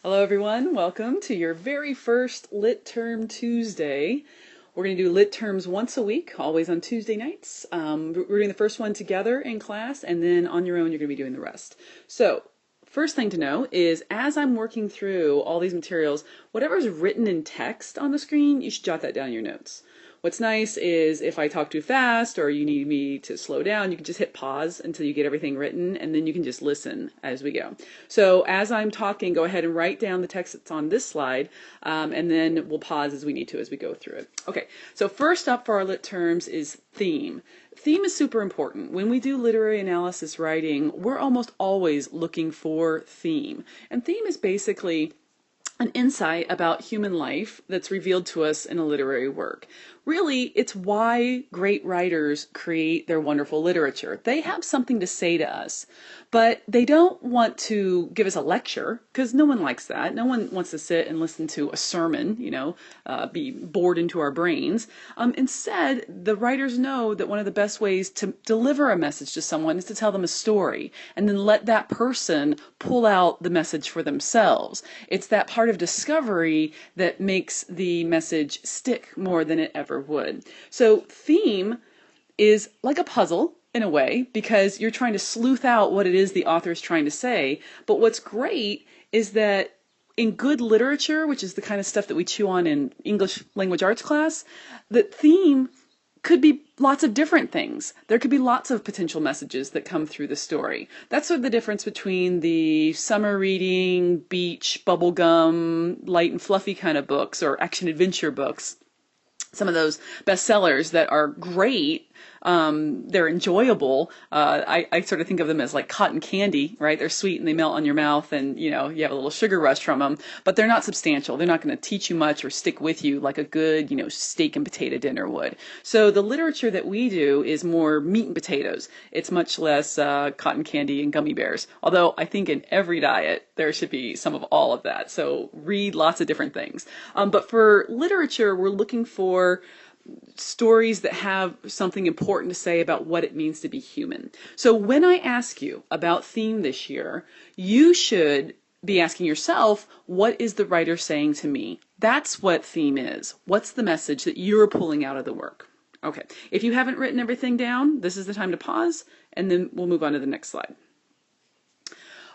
Hello everyone, welcome to your very first Lit Term Tuesday. We're going to do Lit Terms once a week, always on Tuesday nights. We're doing the first one together in class, and then on your own you're going to be doing the rest. So, first thing to know is as I'm working through all these materials, whatever's written in text on the screen, you should jot that down in your notes. What's nice is if I talk too fast or you need me to slow down, you can just hit pause until you get everything written, and then you can just listen as we go. So as I'm talking, go ahead and write down the text that's on this slide, and then we'll pause as we need to as we go through it. Okay, so first up for our lit terms is theme. Theme is super important. When we do literary analysis writing, we're almost always looking for theme. And theme is basically an insight about human life that's revealed to us in a literary work. Really, it's why great writers create their wonderful literature. They have something to say to us, but they don't want to give us a lecture, because no one likes that. No one wants to sit and listen to a sermon, be bored into our brains. Instead, the writers know that one of the best ways to deliver a message to someone is to tell them a story, and then let that person pull out the message for themselves. It's that part of discovery that makes the message stick more than it ever would. So theme is like a puzzle in a way, because you're trying to sleuth out what it is the author is trying to say. But what's great is that in good literature, which is the kind of stuff that we chew on in English language arts class, the theme could be lots of different things. There could be lots of potential messages that come through the story. That's sort of the difference between the summer reading, beach, bubblegum, light and fluffy kind of books, or action adventure books. Some of those bestsellers that are great, they're enjoyable. I sort of think of them as like cotton candy, right? They're sweet and they melt on your mouth, and you have a little sugar rush from them, but they're not substantial. They're not going to teach you much or stick with you like a good, steak and potato dinner would. So the literature that we do is more meat and potatoes. It's much less cotton candy and gummy bears. Although I think in every diet there should be some of all of that. So read lots of different things. But for literature, we're looking for stories that have something important to say about what it means to be human. So when I ask you about theme this year, you should be asking yourself, what is the writer saying to me? That's what theme is. What's the message that you're pulling out of the work? Okay, if you haven't written everything down, this is the time to pause, and then we'll move on to the next slide.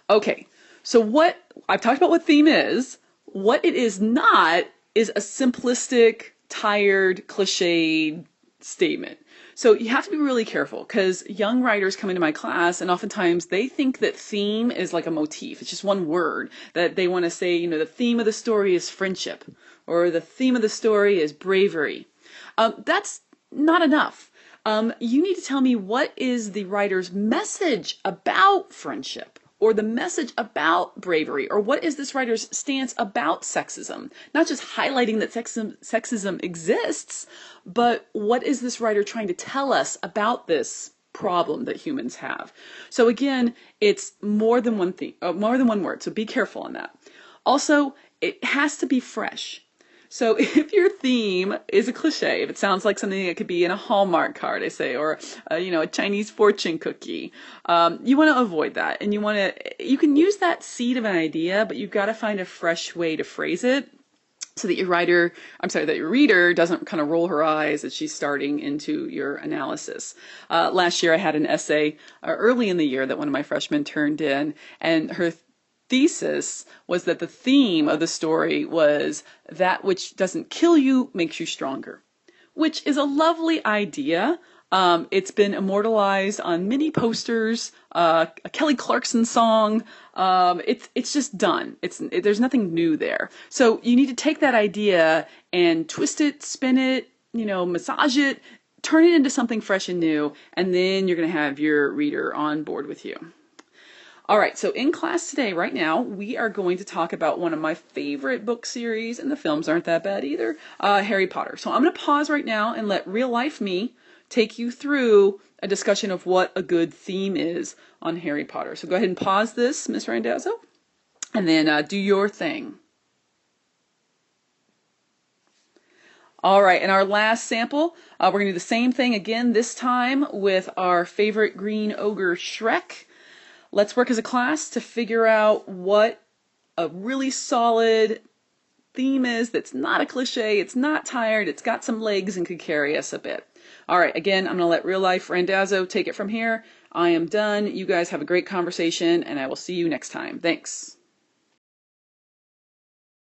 Okay, so what I've talked about what theme is. What it is not is a simplistic, tired, cliched statement. So you have to be really careful, because young writers come into my class and oftentimes they think that theme is like a motif. It's just one word that they want to say, the theme of the story is friendship, or the theme of the story is bravery. That's not enough. You need to tell me, what is the writer's message about friendship, or the message about bravery, or what is this writer's stance about sexism? Not just highlighting that sexism exists, but what is this writer trying to tell us about this problem that humans have? So again, it's more than one thing, more than one word, so be careful on that. Also, it has to be fresh. So if your theme is a cliche, if it sounds like something that could be in a Hallmark card, I say, or a Chinese fortune cookie, you want to avoid that. And you can use that seed of an idea, but you've got to find a fresh way to phrase it so that your reader doesn't kind of roll her eyes as she's starting into your analysis. Last year I had an essay early in the year that one of my freshmen turned in, and her thesis was that the theme of the story was that which doesn't kill you makes you stronger, which is a lovely idea. It's been immortalized on many posters, a Kelly Clarkson song. It's just done. There's nothing new there. So you need to take that idea and twist it, spin it, massage it, turn it into something fresh and new, and then you're going to have your reader on board with you. All right, so in class today, right now, we are going to talk about one of my favorite book series, and the films aren't that bad either, Harry Potter. So I'm going to pause right now and let real life me take you through a discussion of what a good theme is on Harry Potter. So go ahead and pause this, Miss Randazzo, and then do your thing. All right, in our last sample, we're going to do the same thing again, this time with our favorite green ogre, Shrek. Let's work as a class to figure out what a really solid theme is that's not a cliche, it's not tired, it's got some legs and could carry us a bit. All right, again, I'm going to let Real Life Randazzo take it from here. I am done. You guys have a great conversation, and I will see you next time. Thanks.